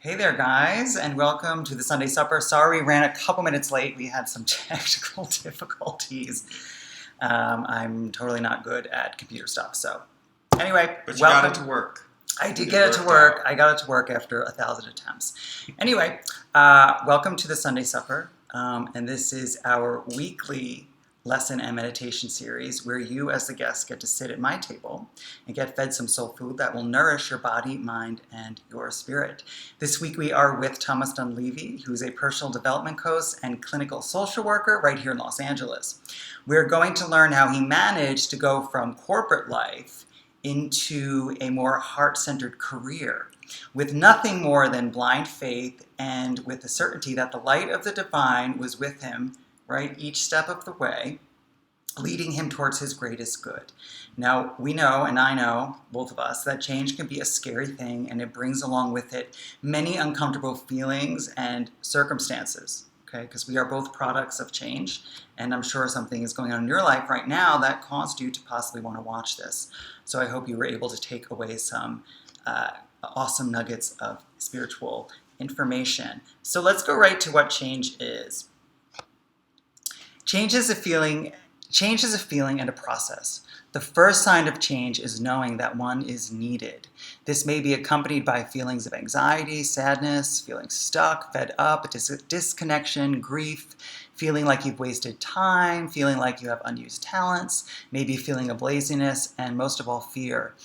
Hey there, guys, and welcome to the Sunday Supper. Sorry, we ran a couple minutes late. We had some technical difficulties. I'm totally not good at computer stuff, so anyway. But you got it to work. I did get it to work. I got it to work after 1,000 attempts. Anyway, welcome to the Sunday Supper, and this is our weekly lesson and meditation series where you as the guest get to sit at my table and get fed some soul food that will nourish your body, mind, and your spirit. This week we are with Thomas Dunleavy, who's a personal development coach and clinical social worker right here in Los Angeles. We're going to learn how he managed to go from corporate life into a more heart-centered career with nothing more than blind faith and with the certainty that the light of the divine was with him right each step of the way, leading him towards his greatest good. Now, we know, and I know, both of us, that change can be a scary thing, and it brings along with it many uncomfortable feelings and circumstances, okay? Because we are both products of change, and I'm sure something is going on in your life right now that caused you to possibly want to watch this. So I hope you were able to take away some awesome nuggets of spiritual information. So let's go right to what change is. Change is a feeling and a process. The first sign of change is knowing that one is needed. This may be accompanied by feelings of anxiety, sadness, feeling stuck, fed up, disconnection, grief, feeling like you've wasted time, feeling like you have unused talents, maybe a feeling of laziness, and most of all, fear.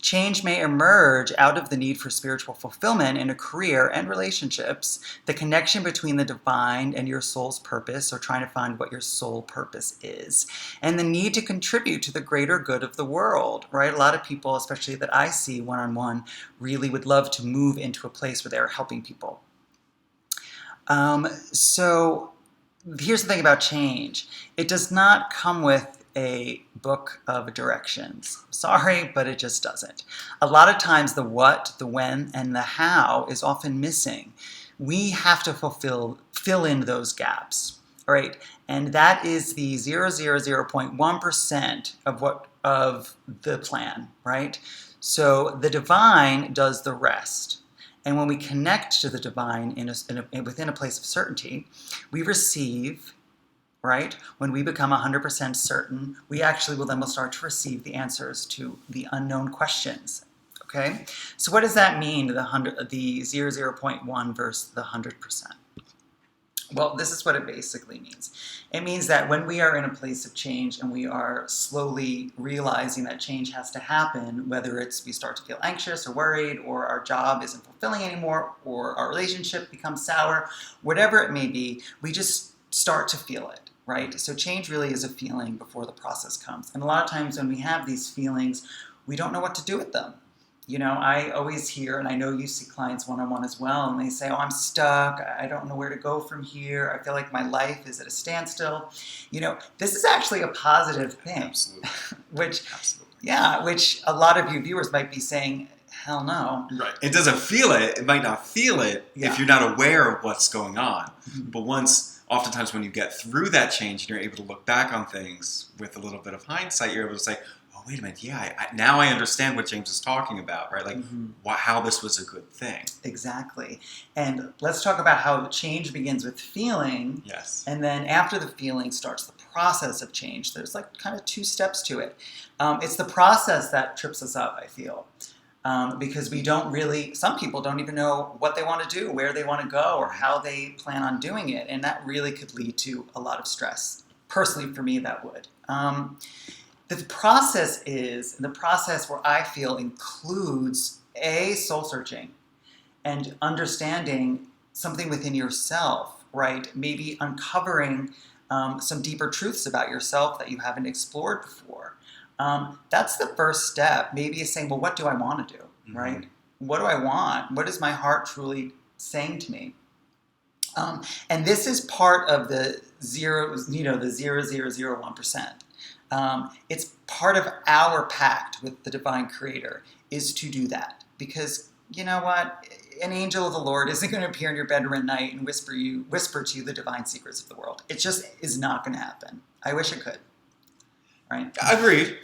Change may emerge out of the need for spiritual fulfillment in a career and relationships, the connection between the divine and your soul's purpose, or trying to find what your soul purpose is, and the need to contribute to the greater good of the world, right? A lot of people, especially that I see one-on-one, really would love to move into a place where they're helping people. So here's the thing about change. It does not come with a book of directions. Sorry, but it just doesn't. A lot of times the what, the when, and the how is often missing. We have to fill in those gaps, right? And that is the 0.1% of the plan, right? So the divine does the rest. And when we connect to the divine within a place of certainty, we receive, right? When we become 100% certain, we actually will start to receive the answers to the unknown questions, okay? So what does that mean, the 0.1 versus the 100%? Well, this is what it basically means. It means that when we are in a place of change and we are slowly realizing that change has to happen, whether it's we start to feel anxious or worried, or our job isn't fulfilling anymore, or our relationship becomes sour, whatever it may be, we just start to feel it. Right? So change really is a feeling before the process comes. And a lot of times when we have these feelings, we don't know what to do with them. You know, I always hear, and I know you see clients one-on-one as well, and they say, oh, I'm stuck. I don't know where to go from here. I feel like my life is at a standstill. You know, this is actually a positive thing. Absolutely. which a lot of you viewers might be saying, hell no. Right. It doesn't feel it. It might not feel it if you're not aware of what's going on. Mm-hmm. But oftentimes when you get through that change and you're able to look back on things with a little bit of hindsight, you're able to say, oh, wait a minute, now I understand what James is talking about, right? Like how this was a good thing. Exactly. And let's talk about how change begins with feeling. Yes. And then after the feeling starts the process of change. There's like kind of two steps to it. It's the process that trips us up, I feel. Because some people don't even know what they want to do, where they want to go, or how they plan on doing it. And that really could lead to a lot of stress. Personally, for me, that would. The process where I feel includes soul searching and understanding something within yourself, right? Maybe uncovering some deeper truths about yourself that you haven't explored before. That's the first step. Maybe is saying, well, what do I want to do, right? What do I want? What is my heart truly saying to me? And this is part of the 0.0001%. It's part of our pact with the divine creator is to do that. Because you know what? An angel of the Lord isn't going to appear in your bedroom at night and whisper to you the divine secrets of the world. It just is not going to happen. I wish it could. right? Agreed.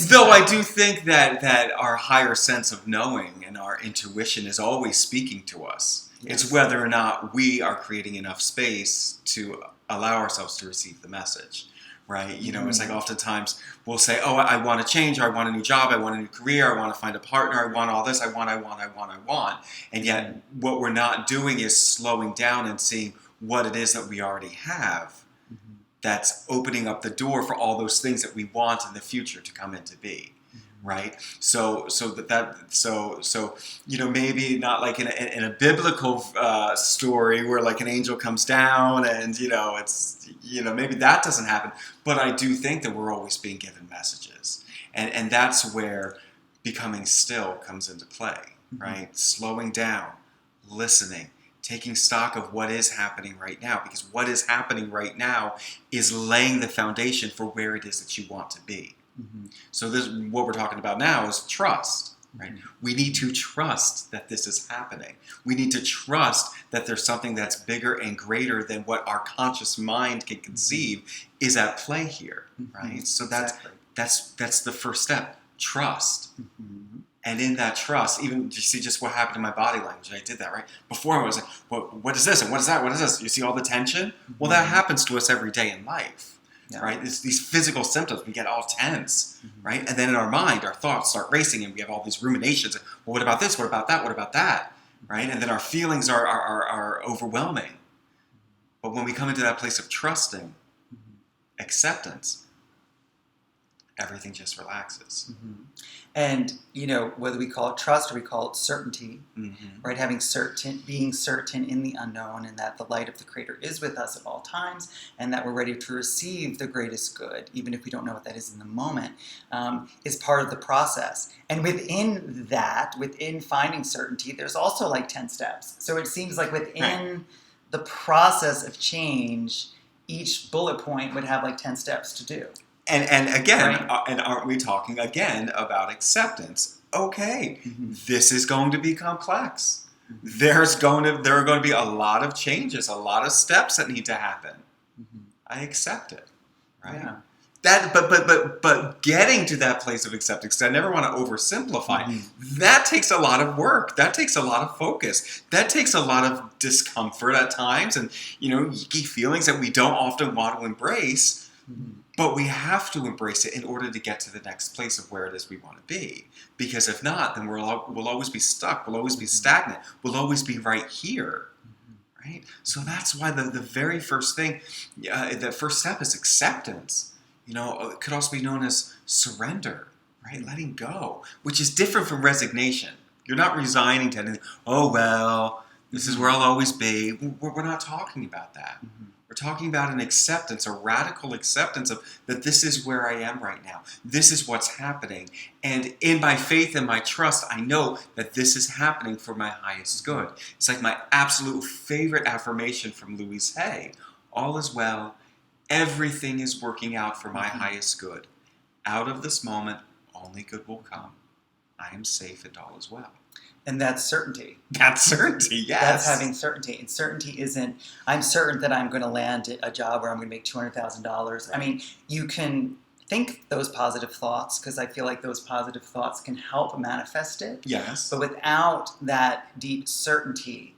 Though I do think that our higher sense of knowing and our intuition is always speaking to us. Yes. It's whether or not we are creating enough space to allow ourselves to receive the message, right? You know, it's like oftentimes we'll say, oh, I want to change, or I want a new job, I want a new career, I want to find a partner, I want all this, I want. And yet what we're not doing is slowing down and seeing what it is that we already have that's opening up the door for all those things that we want in the future to come into be. Right, so you know, maybe not like in a biblical story where like an angel comes down and you know it's, you know, maybe that doesn't happen, but I do think that we're always being given messages, and that's where becoming still comes into play, right? Slowing down, listening, taking stock of what is happening right now, because what is happening right now is laying the foundation for where it is that you want to be. So this, what we're talking about now is trust, right? We need to trust that this is happening. We need to trust that there's something that's bigger and greater than what our conscious mind can conceive is at play here, right? So that's the first step, trust. And in that trust, even you see just what happened in my body language. I did that, right? Before I was like, what is this? And what is that? What is this? You see all the tension? Well, that happens to us every day in life. Yeah. Right? It's these physical symptoms, we get all tense, right? And then in our mind, our thoughts start racing and we have all these ruminations. Well, what about this? What about that? What about that? Right? And then our feelings are overwhelming. But when we come into that place of trusting, acceptance, everything just relaxes. And, you know, whether we call it trust or we call it certainty, right? Being certain in the unknown, and that the light of the Creator is with us at all times, and that we're ready to receive the greatest good, even if we don't know what that is in the moment, is part of the process. And within that, within finding certainty, there's also like 10 steps. So it seems like within the process of change, each bullet point would have like 10 steps to do. And again, and aren't we talking again about acceptance? Okay, this is going to be complex. There are going to be a lot of changes, a lot of steps that need to happen. I accept it, right? Yeah. That, but getting to that place of acceptance, because I never want to oversimplify. That takes a lot of work. That takes a lot of focus. That takes a lot of discomfort at times, and you know, yucky feelings that we don't often want to embrace. But we have to embrace it in order to get to the next place of where it is we want to be. Because if not, then we'll always be stuck. We'll always be stagnant. We'll always be right here. Right? So that's why the very first thing, the first step is acceptance. You know, it could also be known as surrender, right? Letting go, which is different from resignation. You're not resigning to anything. Oh, well, this is where I'll always be. We're not talking about that. We're talking about an acceptance, a radical acceptance of that this is where I am right now. This is what's happening. And in my faith and my trust, I know that this is happening for my highest good. It's like my absolute favorite affirmation from Louise Hay. All is well. Everything is working out for my highest good. Out of this moment, only good will come. I am safe and all is well. And that's certainty. That's certainty, yes. That's having certainty. And certainty isn't, I'm certain that I'm going to land a job where I'm going to make $200,000. Right. I mean, you can think those positive thoughts, because I feel like those positive thoughts can help manifest it. Yes. But without that deep certainty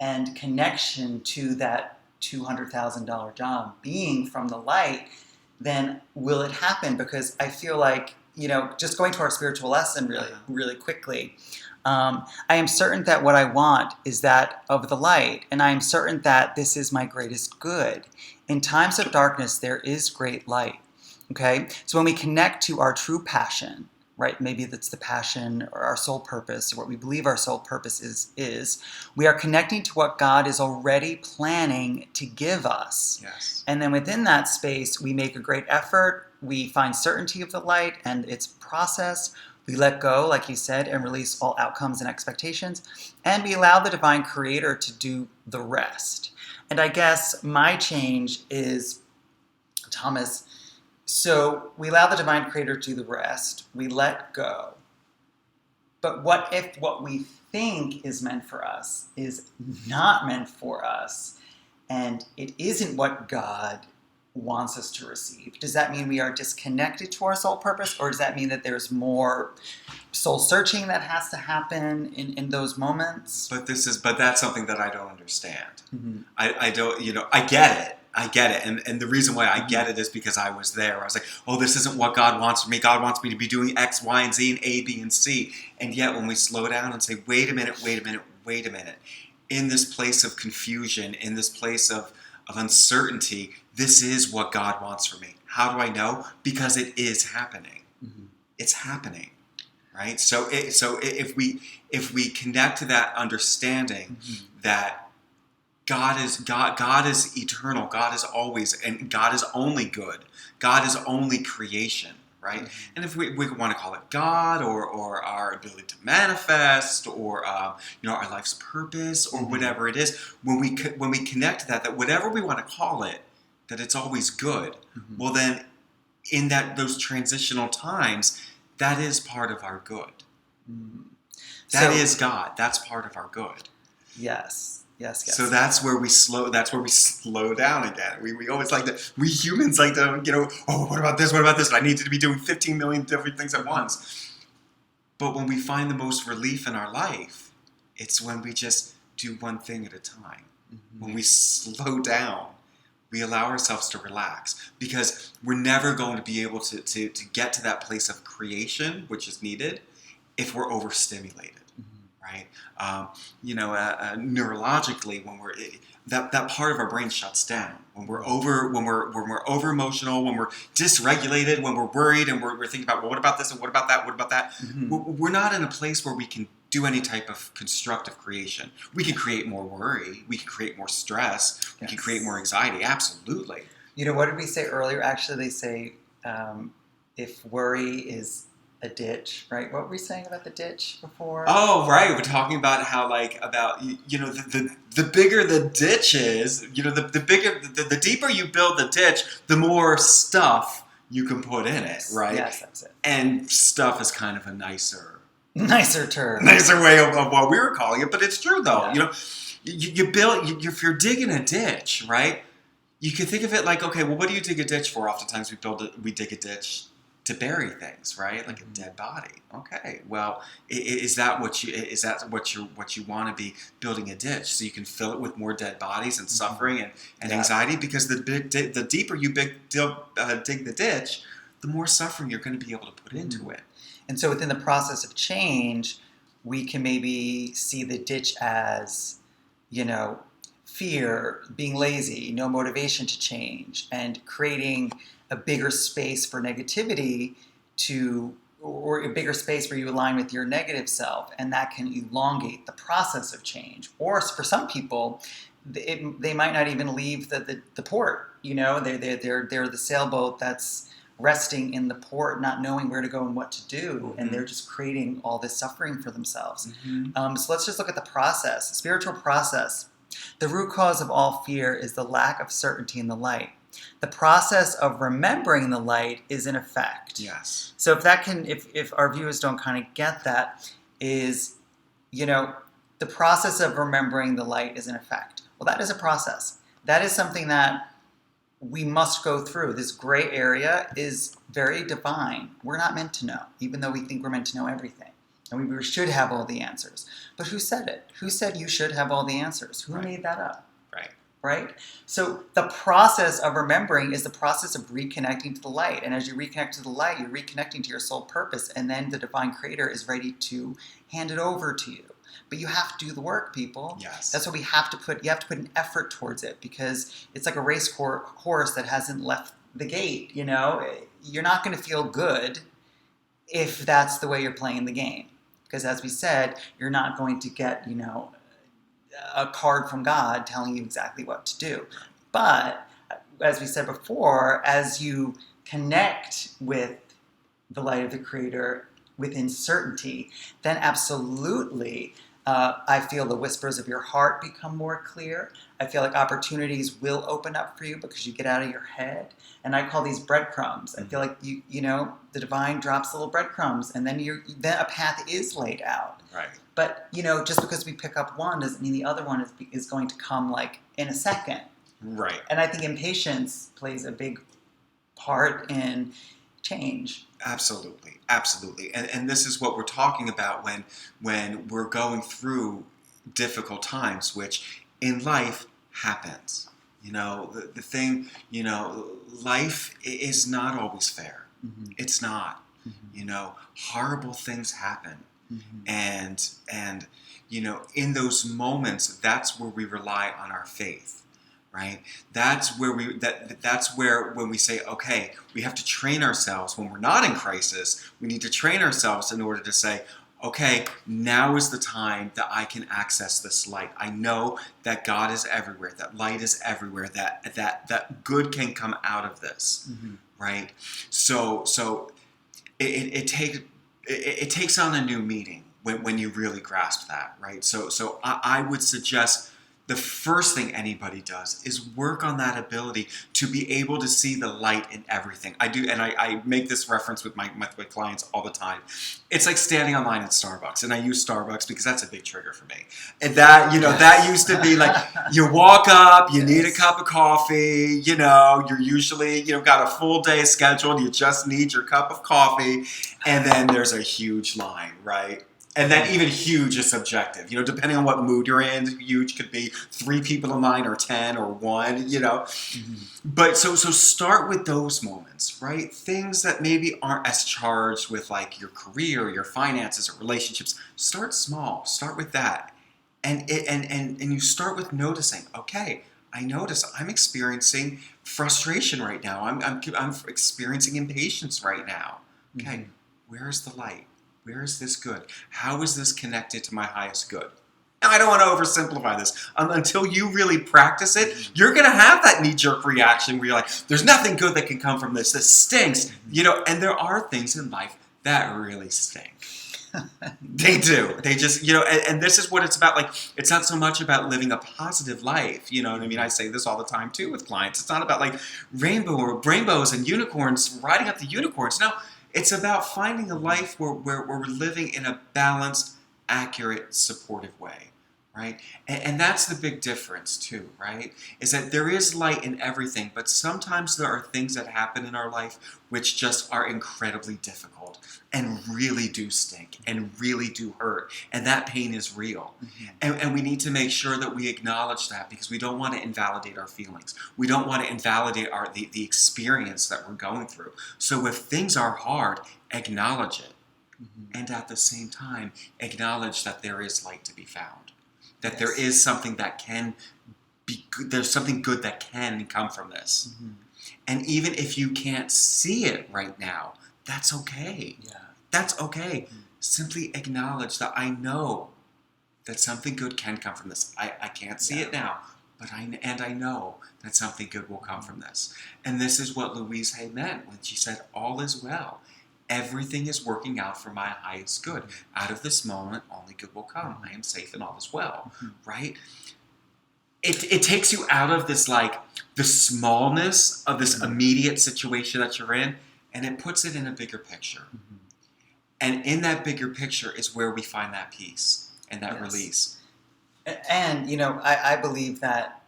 and connection to that $200,000 job being from the light, then will it happen? Because I feel like, you know, just going to our spiritual lesson really quickly, I am certain that what I want is that of the light, and I am certain that this is my greatest good. In times of darkness, there is great light. Okay? So when we connect to our true passion, right? Maybe that's the passion or our soul purpose, or what we believe our soul purpose is we are connecting to what God is already planning to give us. Yes. And then within that space, we make a great effort. We find certainty of the light and its process. We let go, like you said, and release all outcomes and expectations. And we allow the divine creator to do the rest. And I guess my change is, Thomas, so we allow the divine creator to do the rest. We let go. But what if what we think is meant for us is not meant for us, and it isn't what God wants us to receive? Does that mean we are disconnected to our soul purpose, or does that mean that there's more soul searching that has to happen in those moments? But that's something that I don't understand. Mm-hmm. I don't, I get it. I get it. And the reason why I get it is because I was there. I was like, oh, this isn't what God wants from me. God wants me to be doing X, Y, and Z, and A, B, and C. And yet when we slow down and say, wait a minute, in this place of confusion, in this place of uncertainty, this is what God wants from me. How do I know? Because it is happening. Mm-hmm. It's happening. Right? So if we connect to that understanding that God is eternal, God is always, and God is only good, God is only creation, right? And if we want to call it God or our ability to manifest or our life's purpose or whatever it is, when we connect to that whatever we want to call it, that it's always good. Well, then in those transitional times, that is part of our good. That is God. That's part of our good. Yes. So that's where we slow down again. We always like to, we humans like to, oh, what about this? What about this? I need to be doing 15 million different things at once. But when we find the most relief in our life, it's when we just do one thing at a time. When we slow down, we allow ourselves to relax, because we're never going to be able to get to that place of creation, which is needed, if we're overstimulated. Right? Neurologically, when we're that part of our brain shuts down. When we're over emotional, when we're dysregulated, when we're worried, and we're thinking about, well, what about this and what about that? What about that? We're not in a place where we can do any type of constructive creation. We can create more worry. We can create more stress. We can create more anxiety. Absolutely. What did we say earlier? Actually, they say if worry is a ditch, right? What were we saying about the ditch before? Oh, right. We're talking about how, the bigger the ditch is, the deeper you build the ditch, the more stuff you can put in it, right? Yes, that's it. And stuff is kind of a nicer term. Nicer way of what we were calling it, but it's true though. Yeah. If you're digging a ditch, right? You can think of it like, okay, well, what do you dig a ditch for? Oftentimes we dig a ditch to bury things, right? Like a dead body. Okay, well, is that what you want to be building a ditch so you can fill it with more dead bodies and suffering and anxiety? Because the deeper you dig the ditch, the more suffering you're going to be able to put into it. And so within the process of change, we can maybe see the ditch as, fear, being lazy, no motivation to change, and creating a bigger space for negativity or a bigger space where you align with your negative self, and that can elongate the process of change. Or for some people, they might not even leave the port. They're the sailboat that's resting in the port, not knowing where to go and what to do, and they're just creating all this suffering for themselves. So let's just look at the process, the spiritual process. The root cause of all fear is the lack of certainty in the light. The process of remembering the light is in effect. Yes. So if our viewers don't kind of get that, is, the process of remembering the light is in effect. Well, that is a process. That is something that we must go through. This gray area is very divine. We're not meant to know, even though we think we're meant to know everything. And we should have all the answers. But who said it? Who said you should have all the answers? Who made that up? Right? So the process of remembering is the process of reconnecting to the light. And as you reconnect to the light, you're reconnecting to your soul purpose. And then the divine creator is ready to hand it over to you. But you have to do the work, people. Yes. That's what you have to put an effort towards it, because it's like a race horse that hasn't left the gate. You're not going to feel good if that's the way you're playing the game. Because as we said, you're not going to get, a card from God telling you exactly what to do. But as we said before, as you connect with the light of the Creator within certainty, then absolutely I feel the whispers of your heart become more clear. I feel like opportunities will open up for you because you get out of your head. And I call these breadcrumbs. I feel like the divine drops little breadcrumbs, and then a path is laid out. Right. But just because we pick up one doesn't mean the other one is going to come like in a second. Right. And I think impatience plays a big part in change. Absolutely. Absolutely. And this is what we're talking about when we're going through difficult times, which in life happens. The thing, life is not always fair. Mm-hmm. It's not. Mm-hmm. Horrible things happen. Mm-hmm. And in those moments, that's where we rely on our faith. Right? That's where when we say, okay, we have to train ourselves when we're not in crisis. We need to train ourselves in order to say, okay, now is the time that I can access this light. I know that God is everywhere, that light is everywhere, that good can come out of this, right? So it takes on a new meaning when you really grasp that, right? So I would suggest the first thing anybody does is work on that ability to be able to see the light in everything. I do, and I make this reference with my clients all the time. It's like standing online at Starbucks, and I use Starbucks because that's a big trigger for me. And that, that used to be like, you walk up, you need a cup of coffee, you're usually, got a full day scheduled, you just need your cup of coffee, and then there's a huge line, right? And then even huge is subjective, depending on what mood you're in. Huge could be 3 people in line or 10 or 1, But so start with those moments, right? Things that maybe aren't as charged with like your career, your finances, or relationships. Start small. Start with that, and you start with noticing. Okay, I notice I'm experiencing frustration right now. I'm experiencing impatience right now. Okay, where's the light? Where is this good? How is this connected to my highest good? Now, I don't want to oversimplify this. Until you really practice it, you're going to have that knee-jerk reaction where you're like, there's nothing good that can come from this. This stinks. And there are things in life that really stink. They do. They just, and this is what it's about. Like, it's not so much about living a positive life. You know what I mean? I say this all the time, too, with clients. It's not about, like, rainbows and unicorns, riding up the unicorns. No. It's about finding a life where we're living in a balanced, accurate, supportive way, right? And that's the big difference too, right? Is that there is light in everything, but sometimes there are things that happen in our life which just are incredibly difficult and really do stink and really do hurt. And that pain is real. And we need to make sure that we acknowledge that because we don't want to invalidate our feelings. We don't want to invalidate the experience that we're going through. So if things are hard, acknowledge it. And at the same time, acknowledge that there is light to be found. That there is something that can be good. There's something good that can come from this. And even if you can't see it right now, that's okay. Yeah. That's okay. Simply acknowledge that I know that something good can come from this. I can't see it now, but I know that something good will come from this. And this is what Louise Hay meant when she said, all is well. Everything is working out for my highest good. Out of this moment, only good will come. I am safe and all is well, right? It takes you out of this, like, the smallness of this immediate situation that you're in, and it puts it in a bigger picture. And in that bigger picture is where we find that peace and that release. And, I believe that,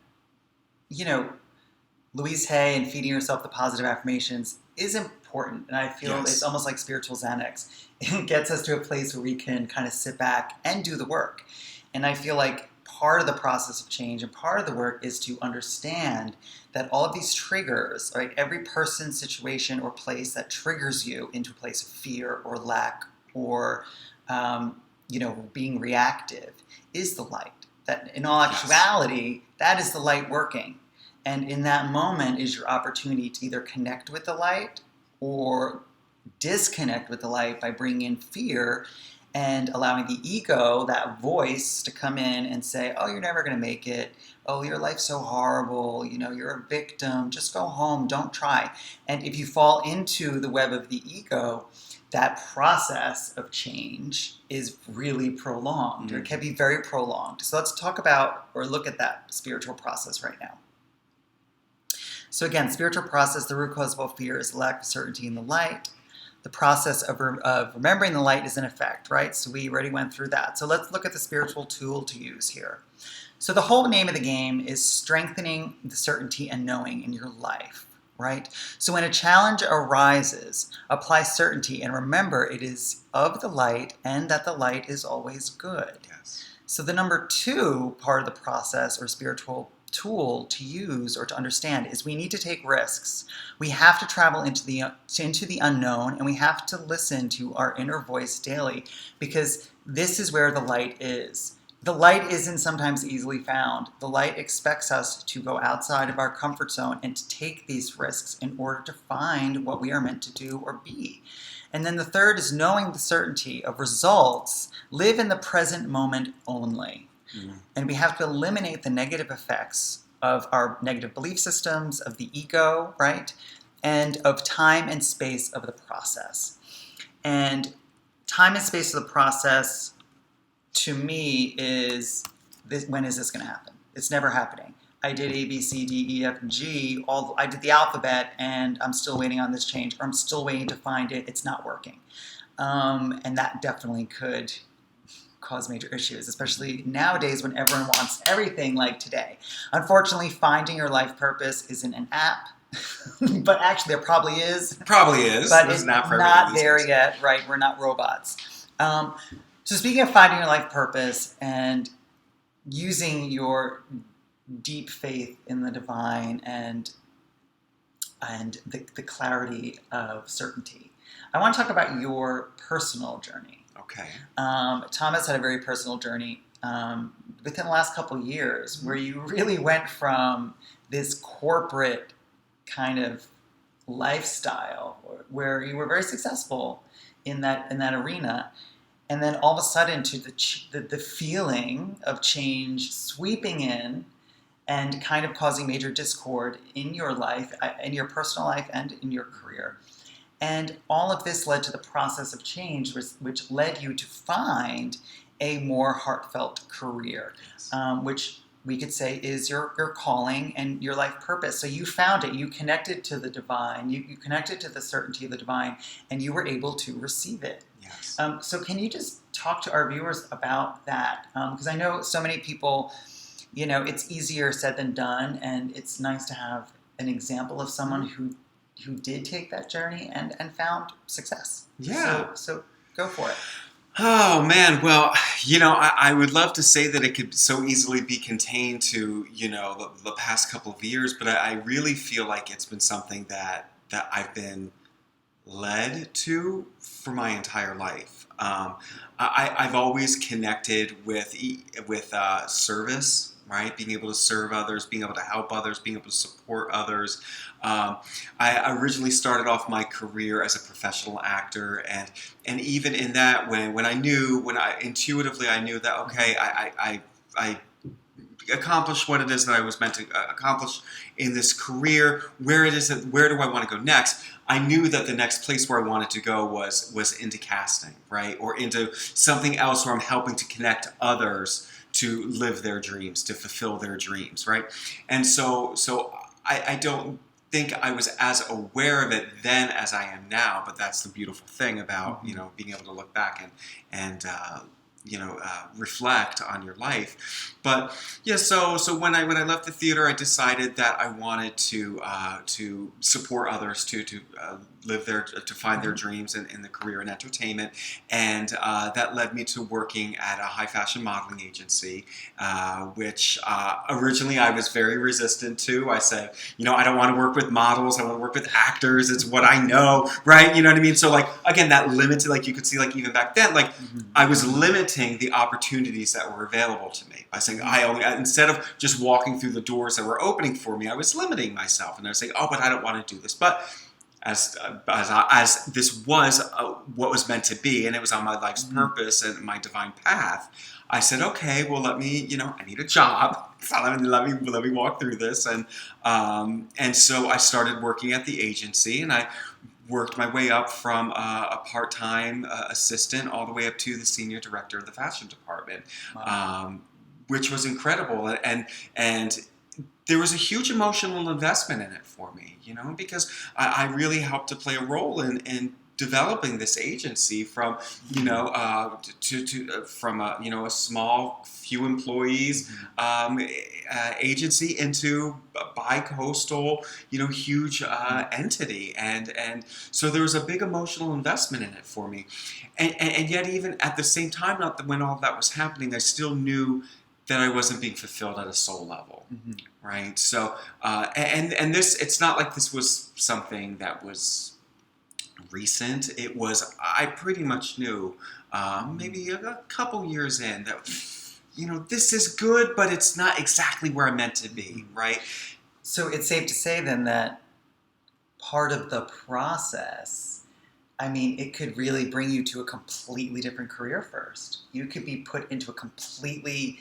Louise Hay and feeding yourself the positive affirmations is important. And I feel it's almost like spiritual Xanax. It gets us to a place where we can kind of sit back and do the work. And I feel like part of the process of change and part of the work is to understand that all of these triggers, right, every person, situation, or place that triggers you into a place of fear or lack or, being reactive is the light. That in all actuality, that is the light working. And in that moment is your opportunity to either connect with the light or disconnect with the light by bringing in fear and allowing the ego, that voice, to come in and say, oh, you're never going to make it. Oh, your life's so horrible. You're a victim. Just go home. Don't try. And if you fall into the web of the ego, that process of change is really prolonged. It can be very prolonged. So let's talk about or look at that spiritual process right now. So again, spiritual process, the root cause of all fear is lack of certainty in the light. the process of remembering the light is in effect, right? So we already went through that. So let's look at the spiritual tool to use here. So the whole name of the game is strengthening the certainty and knowing in your life, right? So when a challenge arises, apply certainty and remember it is of the light and that the light is always good. Yes. So the number 2 part of the process or spiritual tool to use or to understand is we need to take risks. We have to travel into the unknown, and we have to listen to our inner voice daily, because this is where the light is. The light isn't sometimes easily found. The light expects us to go outside of our comfort zone and to take these risks in order to find what we are meant to do or be. And then the third is knowing the certainty of results. Live in the present moment only. And we have to eliminate the negative effects of our negative belief systems, of the ego, right? And of time and space of the process. And time and space of the process, to me, is this, when is this going to happen? It's never happening. I did A, B, C, D, E, F, and G. I did the alphabet, and I'm still waiting on this change, or I'm still waiting to find it. It's not working. And that definitely could cause major issues, especially nowadays when everyone wants everything like today. Unfortunately, finding your life purpose isn't an app, but actually there probably is. Probably is, but it's not there yet, right? We're not robots. So speaking of finding your life purpose and using your deep faith in the divine and the clarity of certainty, I want to talk about your personal journey. Okay. Thomas had a very personal journey within the last couple of years where you really went from this corporate kind of lifestyle where you were very successful in that arena, and then all of a sudden to the feeling of change sweeping in and kind of causing major discord in your life, in your personal life and in your career. And all of this led to the process of change, which led you to find a more heartfelt career, Yes. Which we could say is your calling and your life purpose. So you found it. You connected to the divine. You connected to the certainty of the divine, and you were able to receive it. Yes. So can you just talk to our viewers about that? Because I know so many people, it's easier said than done, and it's nice to have an example of someone who did take that journey and found success. Yeah. So go for it. Oh, man. Well, I would love to say that it could so easily be contained to, the past couple of years, but I really feel like it's been something that I've been led to for my entire life. I've always connected with service, right? Being able to serve others, being able to help others, being able to support others. I originally started off my career as a professional actor, and even in that, when I intuitively I knew that, okay, I accomplish what it is that I was meant to accomplish in this career. Where do I want to go next? I knew that the next place where I wanted to go was into casting, right? Or into something else where I'm helping to connect others to live their dreams, to fulfill their dreams, right? And so I don't think I was as aware of it then as I am now, but that's the beautiful thing about, being able to look back and reflect on your life. But yeah, so when I left the theater, I decided that I wanted to support others to live to find their dreams in the career in entertainment, and that led me to working at a high fashion modeling agency, which originally I was very resistant to. I said, I don't want to work with models. I want to work with actors. It's what I know, right? You know what I mean? So again, that limited, you could see even back then, I was limiting the opportunities that were available to me by saying instead of just walking through the doors that were opening for me, I was limiting myself, and I was saying, but I don't want to do this. But as this was what was meant to be, and it was on my life's purpose and my divine path, I said, okay, well, let me, I need a job. So let me walk through this, and so I started working at the agency, and I worked my way up from a part-time assistant all the way up to the senior director of the fashion department, which was incredible, and there was a huge emotional investment in it for me, because I really helped to play a role in developing this agency from, from a small few employees agency into a bi-coastal, huge entity, and so there was a big emotional investment in it for me, and yet even at the same time, not that when all that was happening, I still knew that I wasn't being fulfilled at a soul level, right? So, and this, it's not like this was something that was recent. It was, I pretty much knew, maybe a couple years in, that, this is good, but it's not exactly where I'm meant to be, right? So it's safe to say then that part of the process, I mean, it could really bring you to a completely different career first. You could be put into a completely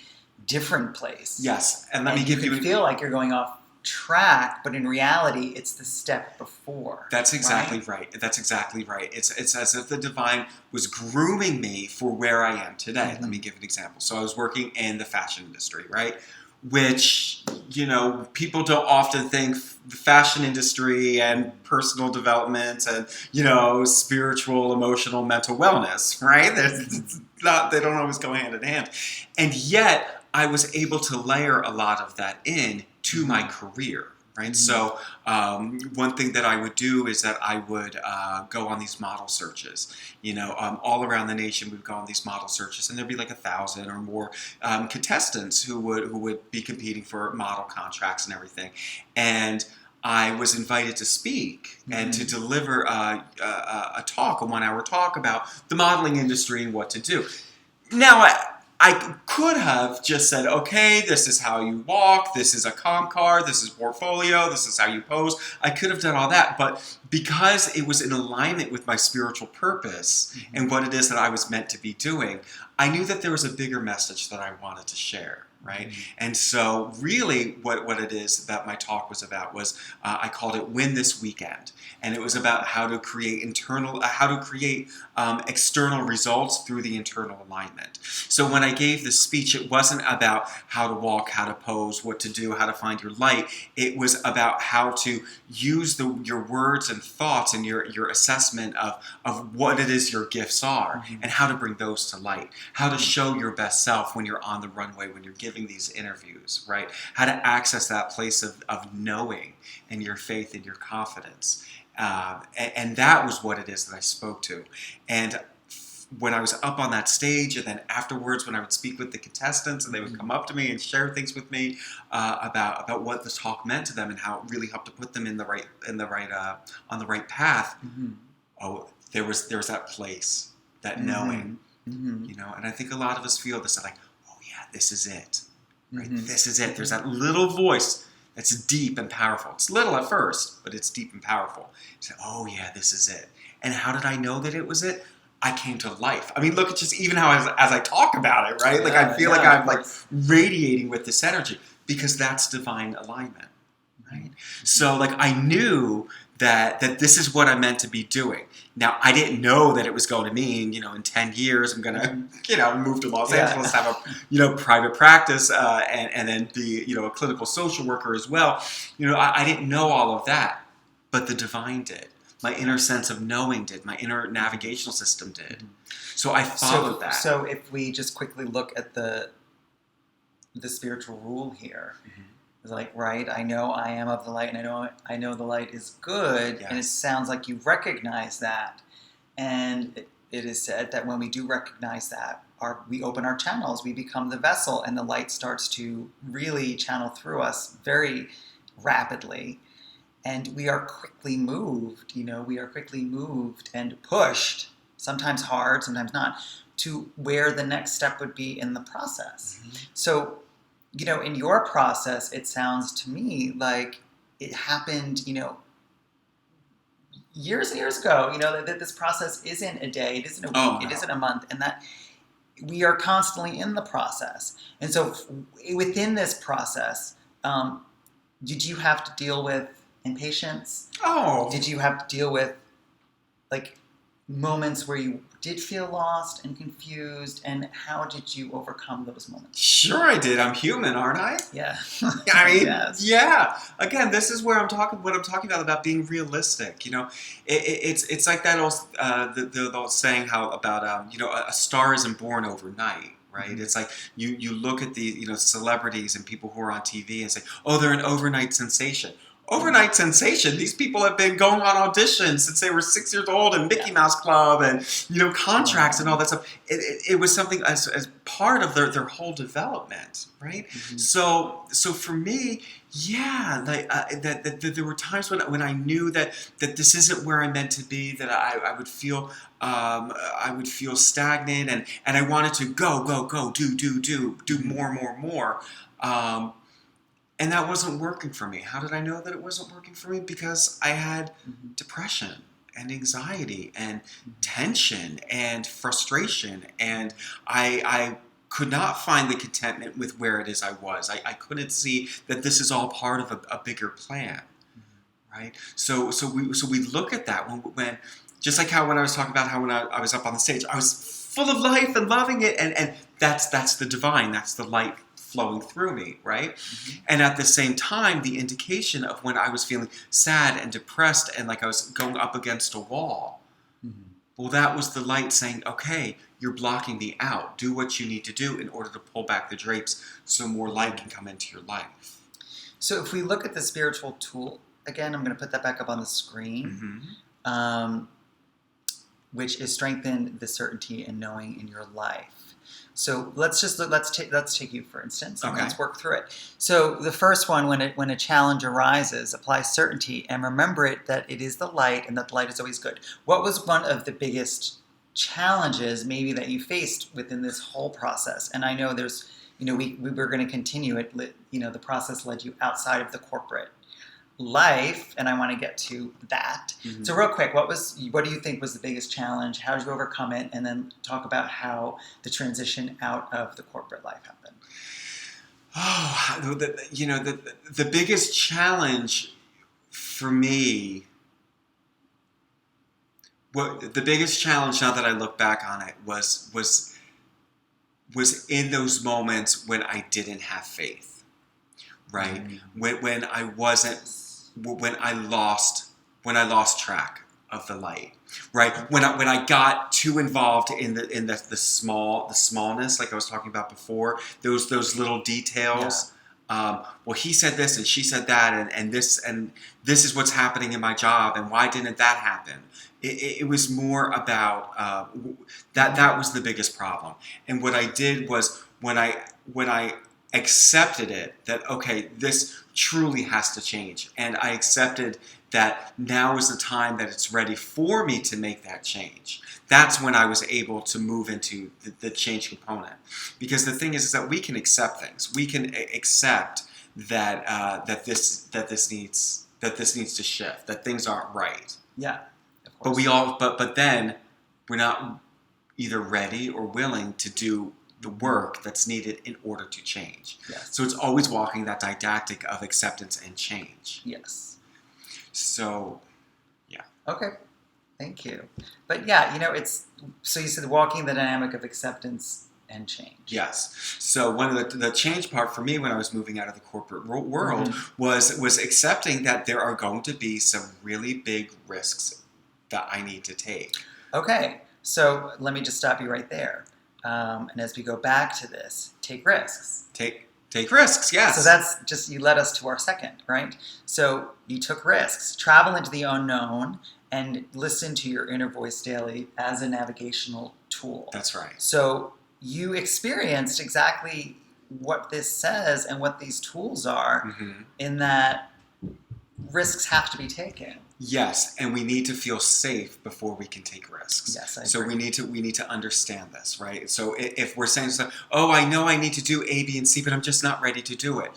different place. Yes, and let me give you you... feel like you're going off track, but in reality, it's the step before. That's exactly right. That's exactly right. It's as if the divine was grooming me for where I am today. Let me give an example. So I was working in the fashion industry, right? Which, people don't often think the fashion industry and personal development and, spiritual, emotional, mental wellness, right? They don't always go hand in hand. And yet, I was able to layer a lot of that in to my career, right? So one thing that I would do is that I would go on these model searches. All around the nation, we'd go on these model searches, and there'd be like 1,000 or more contestants who would be competing for model contracts and everything. And I was invited to speak and to deliver a talk, a 1-hour talk about the modeling industry and what to do. Now, I could have just said, okay, this is how you walk, this is a comp card, this is portfolio, this is how you pose. I could have done all that, but because it was in alignment with my spiritual purpose and what it is that I was meant to be doing, I knew that there was a bigger message that I wanted to share, right? And so really what it is that my talk was about was, I called it Win This Weekend. And it was about how to create external results through the internal alignment. So when I gave this speech, it wasn't about how to walk, how to pose, what to do, how to find your light. It was about how to use your words and thoughts and your assessment of what it is your gifts are and how to bring those to light. How to show your best self when you're on the runway, when you're giving these interviews, right? How to access that place of knowing and your faith and your confidence. And that was what it is that I spoke to. And when I was up on that stage, and then afterwards when I would speak with the contestants, and they would come up to me and share things with me about what the talk meant to them and how it really helped to put them on the right path. Oh, there was that place, that knowing, and I think a lot of us feel this, like, oh yeah, this is it, right? This is it. There's that little voice. It's deep and powerful. It's little at first, but it's deep and powerful. You say, oh yeah, this is it. And how did I know that it was it? I came to life. I mean, look at just even how as I talk about it, right? Like I feel like I'm like radiating with this energy because that's divine alignment, right? So like I knew that this is what I meant to be doing. Now, I didn't know that it was going to mean, in 10 years, I'm going to, move to Los Angeles, have a, private practice, and then be, a clinical social worker as well. I didn't know all of that, but the divine did. My inner sense of knowing did. My inner navigational system did. So I followed that. So if we just quickly look at the spiritual rule here, it's like, right, I know I am of the light, and I know the light is good, and it sounds like you recognize that. And it is said that when we do recognize that, we open our channels, we become the vessel, and the light starts to really channel through us very rapidly. And we are quickly moved, and pushed, sometimes hard, sometimes not, to where the next step would be in the process. So, in your process, it sounds to me like it happened, years and years ago, that this process isn't a day, it isn't a week, it isn't a month, and that we are constantly in the process. And so within this process, did you have to deal with impatience? Oh. Did you have to deal with, like, moments where you did feel lost and confused, and how did you overcome those moments? Sure, I did. I'm human, aren't I? Yeah. I mean, Yes. yeah. Again, this is where what I'm talking about being realistic. It's like that old the old saying how about a star isn't born overnight. Right? Mhm. It's like you look at the celebrities and people who are on TV and say, oh, they're an overnight sensation. Overnight sensation. These people have been going on auditions since they were 6 years old in Mickey Mouse Club and contracts and all that stuff. It was something as part of their whole development, right? Mhm. So for me, yeah, like that there were times when I knew that this isn't where I meant to be. That I would feel stagnant and I wanted to go do more. Um, and that wasn't working for me. How did I know that it wasn't working for me? Because I had Mhm. depression and anxiety and tension and frustration, and I could not find the contentment with where it is I was. I couldn't see that this is all part of a bigger plan, right? So we look at that when just like how when I was talking about how when I was up on the stage, I was full of life and loving it, and that's the divine, that's the light flowing through me, right? Mhm. And at the same time, the indication of when I was feeling sad and depressed and like I was going up against a wall, Mhm. well, that was the light saying, okay, you're blocking me out. Do what you need to do in order to pull back the drapes so more light can come into your life. So if we look at the spiritual tool again, I'm going to put that back up on the screen. Um, which is strengthen the certainty and knowing in your life. So let's take you for instance, and Okay. let's work through it. So the first one, when a challenge arises, apply certainty and remember that it is the light, and that the light is always good. What was one of the biggest challenges maybe that you faced within this whole process? And I know there's, we were going to continue it. The process led you outside of the corporate life, and I want to get to that. Mm-hmm. So real quick, what do you think was the biggest challenge? How did you overcome it? And then talk about how the transition out of the corporate life happened. Oh, the biggest challenge for me, the biggest challenge now that I look back on it was in those moments when I didn't have faith, right? Mm-hmm. When I wasn't, when I lost track of the light, right? When I got too involved in the smallness, like I was talking about before, those little details. Yeah. Well, he said this and she said that, and this is what's happening in my job, and why didn't that happen? It was more about that was the biggest problem. And what I did was when I accepted it, that okay, this truly has to change, and I accepted that now is the time that it's ready for me to make that change. That's when I was able to move into the change component. Because the thing is that we can accept things. We can accept that this needs to shift. That things aren't right. Yeah, of course. But then we're not either ready or willing to do the work that's needed in order to change. Yes. So it's always walking that didactic of acceptance and change. Yes. So, yeah. Okay, thank you. But yeah, it's, so you said walking the dynamic of acceptance and change. Yes. So one of the change part for me when I was moving out of the corporate world was accepting that there are going to be some really big risks that I need to take. Okay, so let me just stop you right there. And as we go back to this, take risks. Take risks, yes. So that's just, you led us to our second, right? So you took risks, travel into the unknown, and listen to your inner voice daily as a navigational tool. That's right. So you experienced exactly what this says and what these tools are, in that risks have to be taken. Yes, and we need to feel safe before we can take risks. Yes, I agree. So we need to understand this, right? So if we're saying stuff, oh, I know I need to do A, B, and C, but I'm just not ready to do it.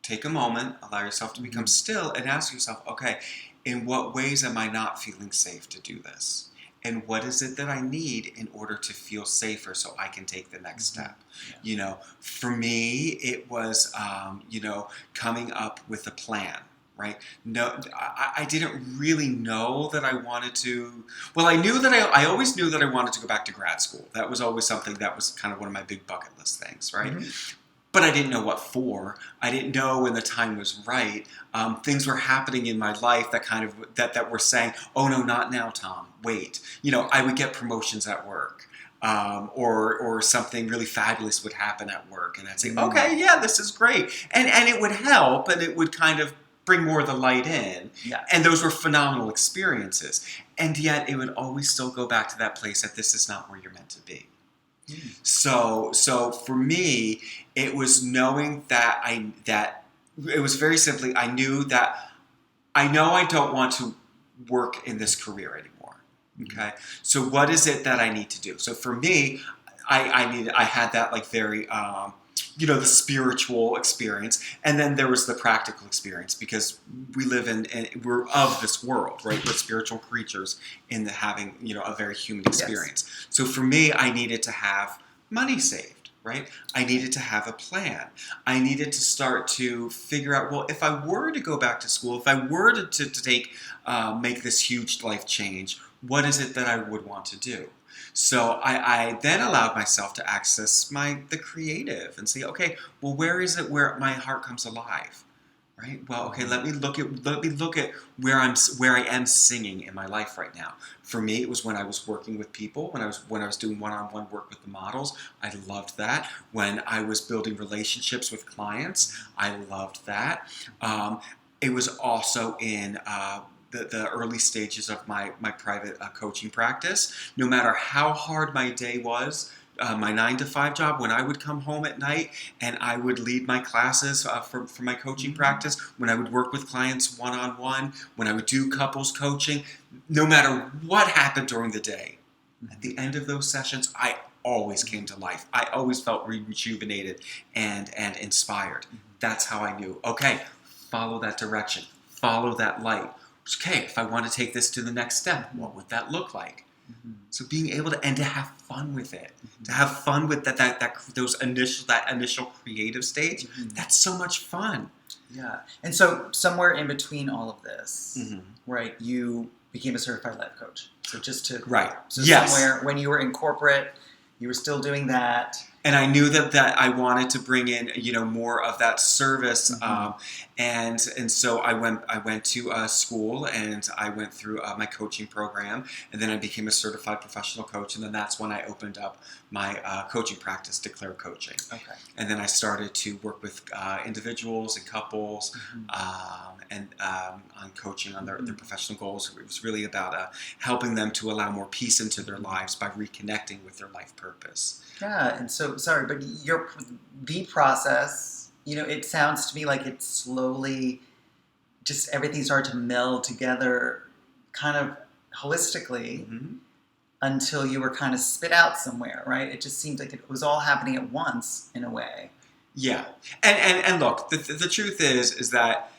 Take a moment, allow yourself to become still, and ask yourself, okay, in what ways am I not feeling safe to do this? And what is it that I need in order to feel safer so I can take the next step? Yeah. For me, it was, coming up with a plan. right? No, I didn't really know that I wanted to. Well, I knew that I always knew that I wanted to go back to grad school. That was always something that was kind of one of my big bucket list things, right? Mm-hmm. But I didn't know what for. I didn't know when the time was right. Things were happening in my life that kind of that were saying, "Oh no, not now, Tom. Wait." I would get promotions at work. Or something really fabulous would happen at work, and I'd say, okay, yeah, this is great, and it would help, and it would kind of bring more of the light in, Yeah. and those were phenomenal experiences, and yet it would always still go back to that place that this is not where you're meant to be. So for me, it was knowing that it was very simply, I knew that I know I don't want to work in this career anymore. Okay, so what is it that I need to do? So for me, I had that like very, the spiritual experience, and then there was the practical experience, because we live and we're of this world, right? We're spiritual creatures in having, a very human experience. Yes. So for me, I needed to have money saved, right? I needed to have a plan. I needed to start to figure out, well, if I were to go back to school, if I were to make this huge life change, what is it that I would want to do? So I then allowed myself to access the creative and say, okay, well, where is it where my heart comes alive, right? Well, okay, let me look at where I am singing in my life right now. For me, it was when I was working with people, when I was doing one-on-one work with the models. I loved that. When I was building relationships with clients, I loved that. It was also in the early stages of my private coaching practice. No matter how hard my day was, my 9-to-5 job, when I would come home at night and I would lead my classes for my coaching practice, when I would work with clients one-on-one, when I would do couples coaching, no matter what happened during the day, at the end of those sessions, I always came to life. I always felt rejuvenated and inspired. That's how I knew, okay, follow that direction, follow that light. Okay, if I want to take this to the next step, what would that look like? So being able to have fun with it, to have fun with that initial creative stage, that's so much fun. Yeah, and so somewhere in between all of this, right, you became a certified life coach. So just to somewhere when you were in corporate, you were still doing that. And I knew that I wanted to bring in, more of that service, and so I went to school, and I went through my coaching program, and then I became a certified professional coach, and then that's when I opened up my coaching practice, Declare Coaching. Okay. And then I started to work with individuals and couples, and on coaching on their professional goals. It was really about helping them to allow more peace into their lives by reconnecting with their life purpose. Yeah, and so, sorry, but the process, it sounds to me like it slowly, just everything started to meld together kind of holistically until you were kind of spit out somewhere, right? It just seemed like it was all happening at once in a way. Yeah, and look, the truth is that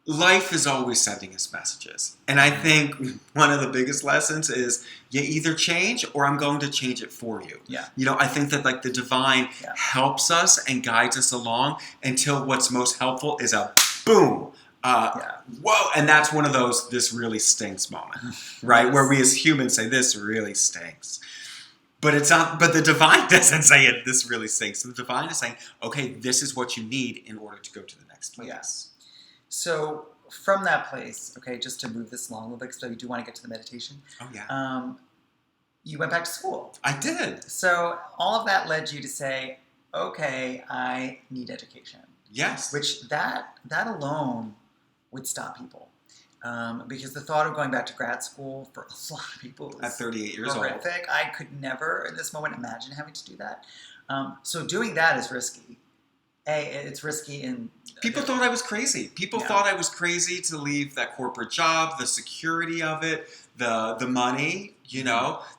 life is always sending us messages. And I think one of the biggest lessons is you either change or I'm going to change it for you. Yeah. I think that like the divine helps us and guides us along until what's most helpful is a boom. Whoa. And that's one of those, this really stinks moment, right? Yes. Where we as humans say, this really stinks. But it's not, but the divine doesn't say it, this really stinks. The divine is saying, okay, this is what you need in order to go to the next place. Yes. So from that place, okay, just to move this along a little bit, because I do want to get to the meditation. Oh, yeah. You went back to school. I did. So all of that led you to say, okay, I need education. Yes. Which that alone would stop people. Because the thought of going back to grad school for a lot of people is at 38 years horrific. old. I could never, in this moment, imagine having to do that. So doing that is risky. It's risky in... People thought I was crazy. People thought I was crazy to leave that corporate job, the security of it, the money,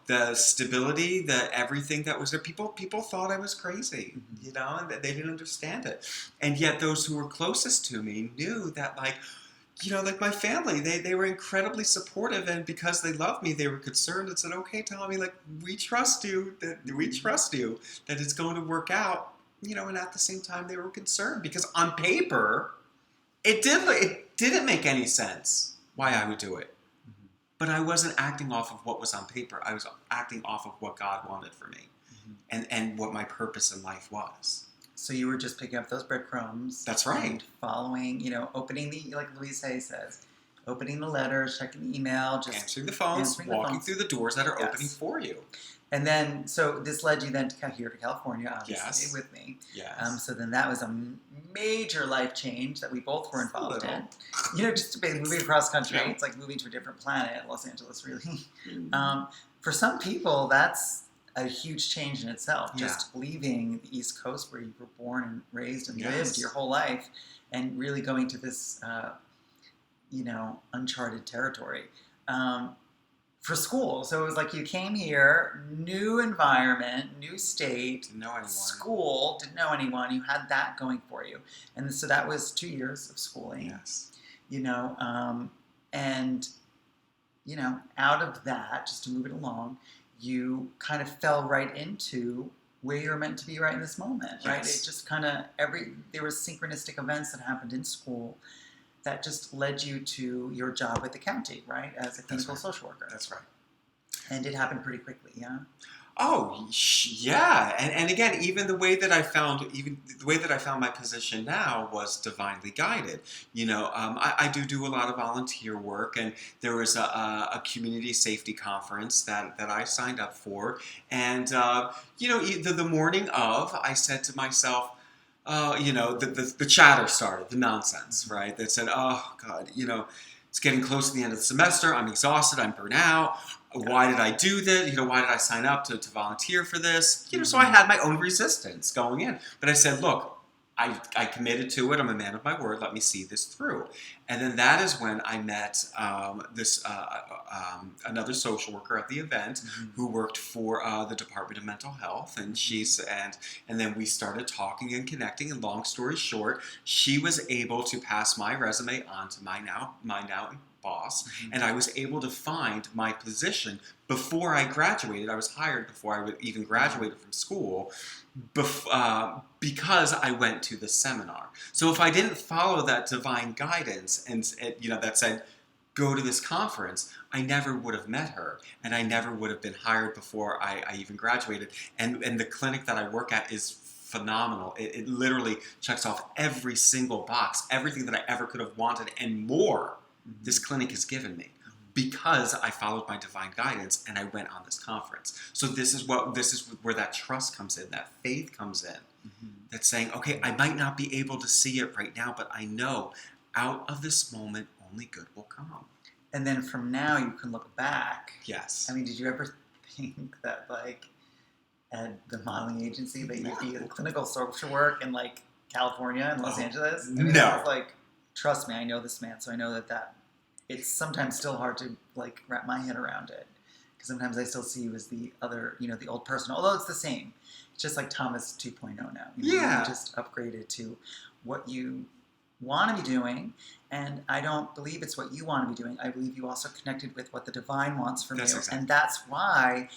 the stability, the everything that was there. People thought I was crazy, and they didn't understand it. And yet those who were closest to me knew that, like my family, they were incredibly supportive, and because they loved me, they were concerned and said, okay, Tommy, like, we trust you that it's going to work out. And at the same time, they were concerned because on paper, it didn't make any sense why I would do it. But I wasn't acting off of what was on paper. I was acting off of what God wanted for me and what my purpose in life was. So you were just picking up those breadcrumbs. That's right. And following, opening like Louise Hay says, opening the letters, checking the email, just answering the phones, walking through the doors that are opening for you. And then, so this led you then to come here to California, obviously, Yes. with me. Yes. So then that was a major life change that we both were involved in. Just moving across country, it's like moving to a different planet, Los Angeles, really. For some people, that's a huge change in itself. Just leaving the East Coast where you were born and raised and lived your whole life and really going to this, uncharted territory. For school. So it was like you came here, new environment, new state, didn't know anyone. School, didn't know anyone. You had that going for you. And so that was 2 years of schooling. Yes. Out of that, just to move it along, you kind of fell right into where you're meant to be right in this moment, right? It just kind of, there were synchronistic events that happened in school that just led you to your job with the county, right? As a clinical social worker. That's right. And it happened pretty quickly, yeah? Oh, yeah. And again, even the way that I found my position now was divinely guided. I do a lot of volunteer work, and there was a community safety conference that I signed up for. And, the morning of, I said to myself, the chatter started, the nonsense, right? That said, oh, God, it's getting close to the end of the semester. I'm exhausted. I'm burnt out. Why did I do this? Why did I sign up to volunteer for this? So I had my own resistance going in. But I said, look, I committed to it. I'm a man of my word. Let me see this through. And then that is when I met another social worker at the event who worked for the Department of Mental Health. And and then we started talking and connecting. And long story short, she was able to pass my resume on to my now boss. And I was able to find my position before I graduated. I was hired before I even graduated from school. Because I went to the seminar. So if I didn't follow that divine guidance and that said, go to this conference, I never would have met her, and I never would have been hired before I even graduated. And the clinic that I work at is phenomenal. It literally checks off every single box, everything that I ever could have wanted and more. This clinic has given me. Because I followed my divine guidance and I went on this conference. So this is where that trust comes in, that faith comes in. That's saying, okay, I might not be able to see it right now, but I know out of this moment only good will come. And then from now you can look back. Yes. I mean, did you ever think that at the modeling agency that you'd be in clinical social work in California and Los Angeles? I mean, no. It's trust me, I know this man, so I know that it's sometimes still hard to wrap my head around it, because sometimes I still see you as the other, the old person, although it's the same. It's just like Thomas 2.0 now. You just upgraded to what you want to be doing, and I don't believe it's what you want to be doing. I believe you also connected with what the divine wants from you, exactly. And that's why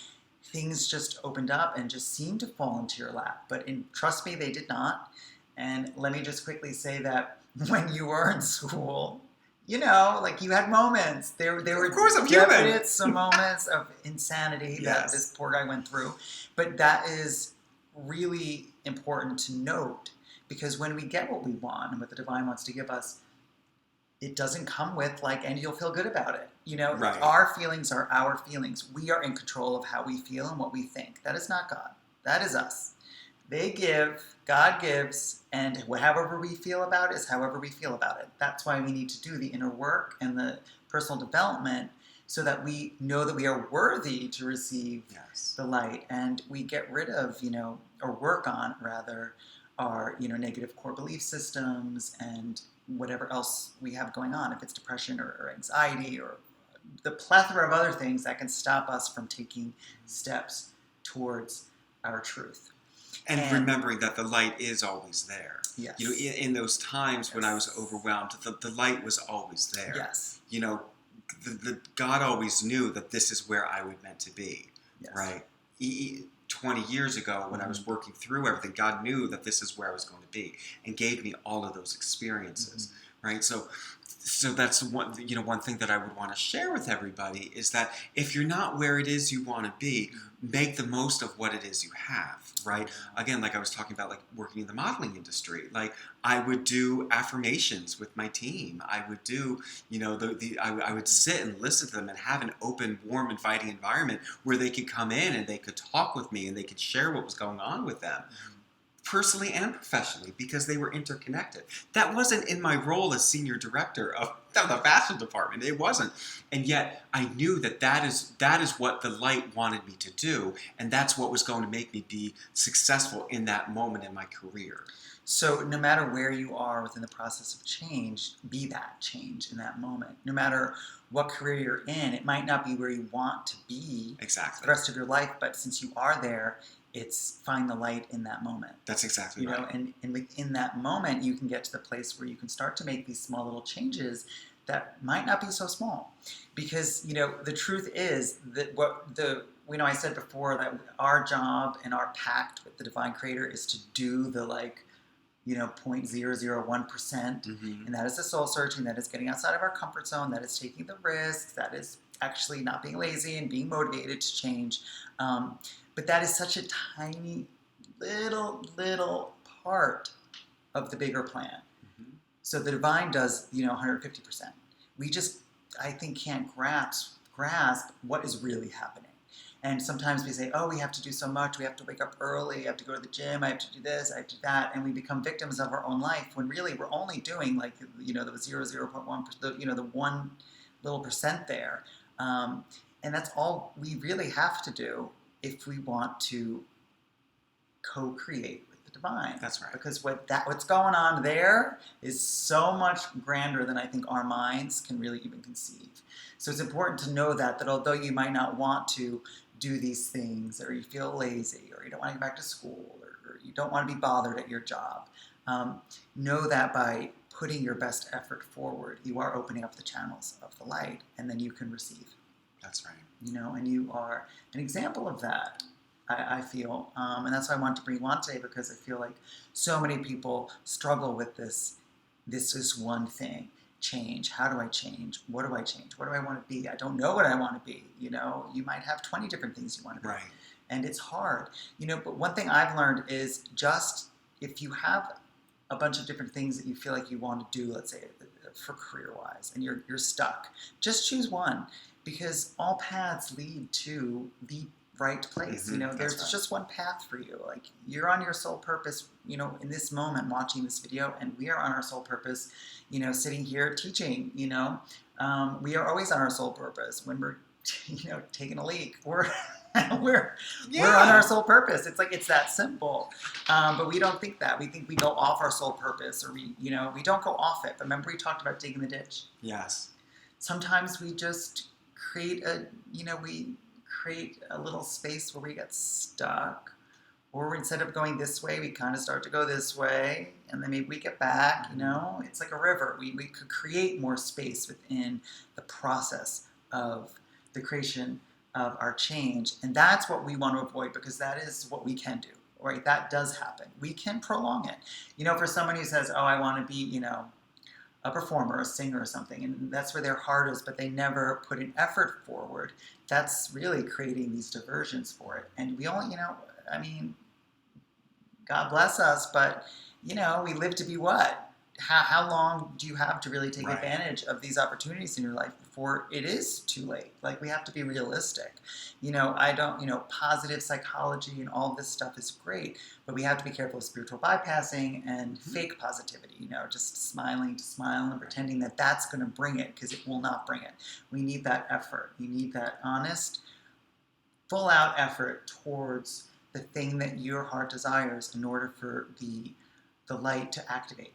things just opened up and just seemed to fall into your lap. But trust me, they did not. And let me just quickly say that when you were in school, you had moments. There were of course, I'm human. Some moments of insanity that this poor guy went through. But that is really important to note, because when we get what we want and what the divine wants to give us, it doesn't come with and you'll feel good about it. Right. Our feelings are our feelings. We are in control of how we feel and what we think. That is not God. That is us. They give, God gives, and however we feel about it is however we feel about it. That's why we need to do the inner work and the personal development, so that we know that we are worthy to receive the light, and we get rid of, or work on, rather, our, negative core belief systems and whatever else we have going on, if it's depression or anxiety or the plethora of other things that can stop us from taking steps towards our truth. And remembering that the light is always there. Yes. In those times when I was overwhelmed, the light was always there. Yes. The God always knew that this is where I was meant to be. Yes. Right? 20 years ago, when I was working through everything, God knew that this is where I was going to be and gave me all of those experiences. Right? So So that's one thing that I would want to share with everybody is that if you're not where it is you want to be, make the most of what it is you have, right? Again, like I was talking about, like working in the modeling industry, like I would do affirmations with my team. I would do, I would sit and listen to them and have an open, warm, inviting environment where they could come in and they could talk with me and they could share what was going on with them, personally and professionally, because they were interconnected. That wasn't in my role as senior director of the fashion department. It wasn't. And yet I knew that is what the light wanted me to do, and that's what was going to make me be successful in that moment in my career. So no matter where you are within the process of change, be that change in that moment. No matter what career you're in, it might not be where you want to be exactly the rest of your life, but since you are there, it's find the light in that moment. That's exactly right. And within that moment, you can get to the place where you can start to make these small little changes that might not be so small. Because, the truth is that I said before that our job and our pact with the divine creator is to do the 0.001%. And that is the soul searching, that is getting outside of our comfort zone, that is taking the risks, that is actually not being lazy and being motivated to change. But that is such a tiny little part of the bigger plan. So the divine does, 150%. We just, I think, can't grasp what is really happening. And sometimes we say, oh, we have to do so much. We have to wake up early. I have to go to the gym. I have to do this. I have to do that. And we become victims of our own life when really we're only doing the 0.1%, the one little percent there. And that's all we really have to do if we want to co-create with the divine. That's right. Because what's going on there is so much grander than I think our minds can really even conceive. So it's important to know that although you might not want to do these things, or you feel lazy, or you don't want to go back to school, or you don't want to be bothered at your job, know that by putting your best effort forward, you are opening up the channels of the light, and then you can receive. That's right. And you are an example of that, I feel. And that's why I want to bring you on today, because I feel like so many people struggle with this is one thing. Change. How do I change? What do I change? What do I want to be? I don't know what I want to be. You might have 20 different things you want to be. Right. And it's hard. But one thing I've learned is just if you have a bunch of different things that you feel like you want to do, let's say for career-wise, and you're stuck, just choose one. Because all paths lead to the right place. There's just one path for you. Like, you're on your soul purpose, in this moment watching this video, and we are on our soul purpose, sitting here teaching, we are always on our soul purpose. When we're, taking a leak, we're on our soul purpose. It's that simple. But we don't think that. We think we go off our soul purpose, or we don't go off it. But remember we talked about digging the ditch? Yes. Sometimes we just create a little space where we get stuck, or instead of going this way, we kind of start to go this way, and then maybe we get back. It's like a river. We could create more space within the process of the creation of our change, and that's what we want to avoid, because that is what we can do. Right? That does happen. We can prolong it. For someone who says, "Oh, I want to be," a performer, a singer or something, and that's where their heart is, but they never put an effort forward, that's really creating these diversions for it. And we only, God bless us, but, we live to be what? How long do you have to really take advantage of these opportunities in your life before it is too late? Like, we have to be realistic. Positive psychology and all this stuff is great, but we have to be careful of spiritual bypassing and fake positivity, just smiling to smile and pretending that that's going to bring it, because it will not bring it. We need that effort. You need that honest, full out effort towards the thing that your heart desires in order for the light to activate.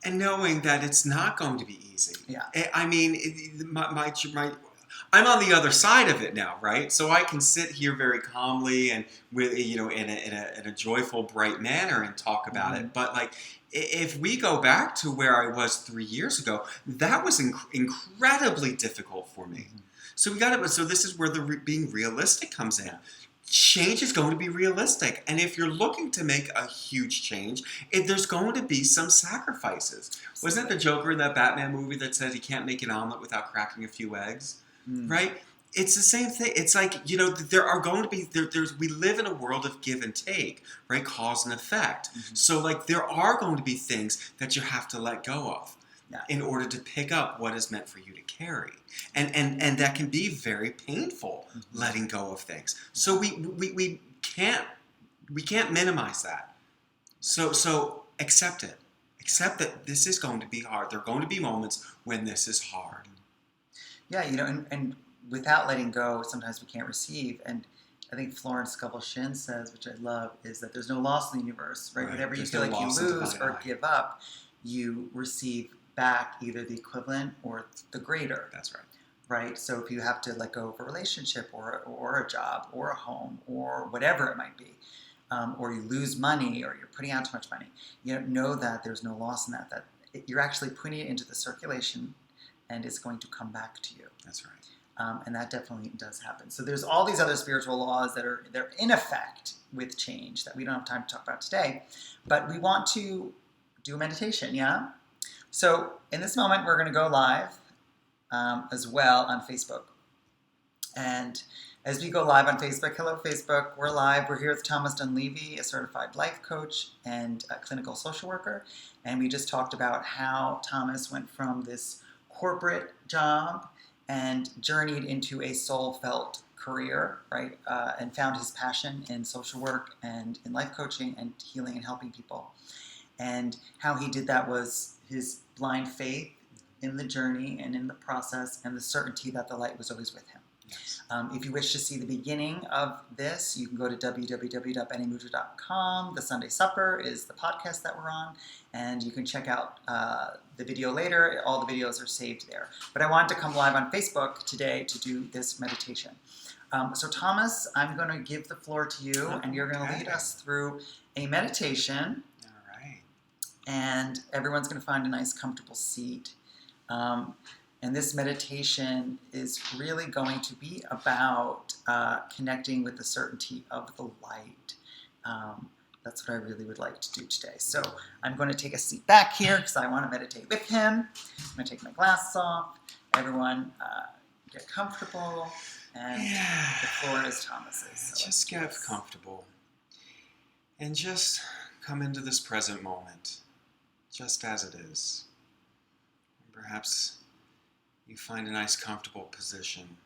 And knowing that it's not going to be easy. Yeah. I mean, I'm on the other side of it now, right? So I can sit here very calmly and with in a joyful, bright manner and talk about it. But if we go back to where I was 3 years ago, that was incredibly difficult for me. So we got it. So this is where the being realistic comes in. change is going to be realistic. And if you're looking to make a huge change, there's going to be some sacrifices. Wasn't it the Joker in that Batman movie that said he can't make an omelet without cracking a few eggs? Right? It's the same thing. It's like, there are going to be, we live in a world of give and take, right? Cause and effect. So, like, there are going to be things that you have to let go of in order to pick up what is meant for you to carry. And that can be very painful, letting go of things. So we can't minimize that. So accept it. Accept that this is going to be hard. There are going to be moments when this is hard. Yeah, and without letting go, sometimes we can't receive. And I think Florence Scovel-Shinn says, which I love, is that there's no loss in the universe, right? Whenever you feel like you lose or give up, you receive back either the equivalent or the greater. That's right. Right? So if you have to let go of a relationship or a job or a home or whatever it might be, or you lose money or you're putting out too much money, know that there's no loss in that you're actually putting it into the circulation and it's going to come back to you. That's right. And that definitely does happen. So there's all these other spiritual laws they're in effect with change that we don't have time to talk about today. But we want to do a meditation, yeah? So in this moment, we're going to go live as well on Facebook. And as we go live on Facebook, hello Facebook, we're live. We're here with Thomas Dunleavy, a certified life coach and a clinical social worker. And we just talked about how Thomas went from this corporate job and journeyed into a soul-felt career, right? And found his passion in social work and in life coaching and healing and helping people. And how he did that was his blind faith in the journey and in the process and the certainty that the light was always with him. Yes. If you wish to see the beginning of this, you can go to www.benemudra.com. The Sunday Supper is the podcast that we're on, and you can check out the video later. All the videos are saved there. But I wanted to come live on Facebook today to do this meditation. So Thomas, I'm going to give the floor to you, and you're going to lead us through a meditation. All right. And everyone's going to find a nice, comfortable seat. And this meditation is really going to be about connecting with the certainty of the light. That's what I really would like to do today. So I'm going to take a seat back here because I want to meditate with him. I'm going to take my glasses off. Everyone get comfortable. And the floor is Thomas's. So just get comfortable. And just come into this present moment, just as it is. Perhaps you find a nice comfortable position.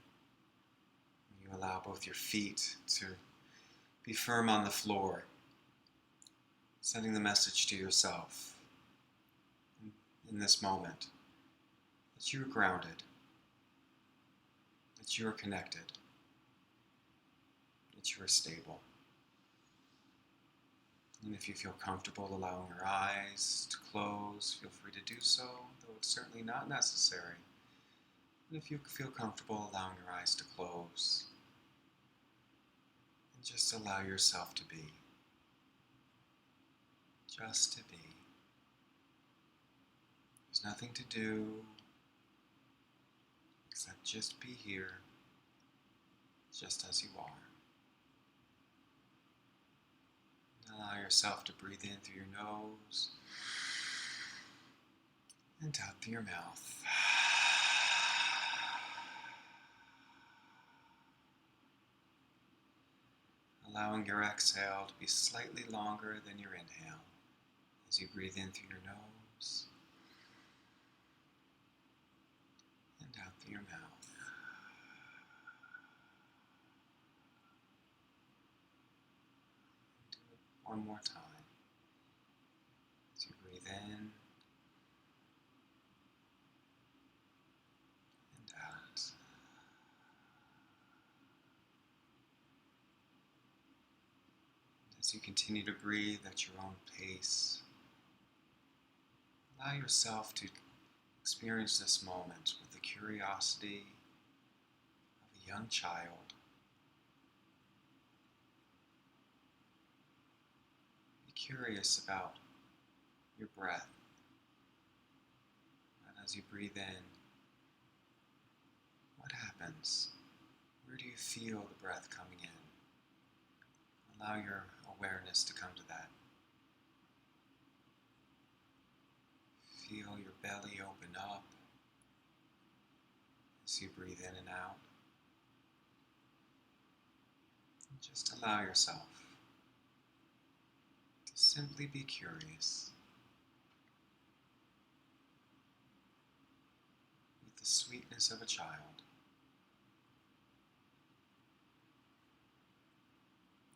You allow both your feet to be firm on the floor, sending the message to yourself in this moment that you are grounded, that you are connected, that you are stable. And if you feel comfortable allowing your eyes to close, feel free to do so, though it's certainly not necessary. And if you feel comfortable allowing your eyes to close, and just allow yourself to be. Just to be. There's nothing to do except just be here, just as you are. Allow yourself to breathe in through your nose and out through your mouth. Allowing your exhale to be slightly longer than your inhale as you breathe in through your nose and out through your mouth. One more time. As you breathe in and out. And as you continue to breathe at your own pace, allow yourself to experience this moment with the curiosity of a young child. Curious about your breath. And as you breathe in, what happens? Where do you feel the breath coming in? Allow your awareness to come to that. Feel your belly open up as you breathe in and out. And just allow yourself to simply be curious with the sweetness of a child.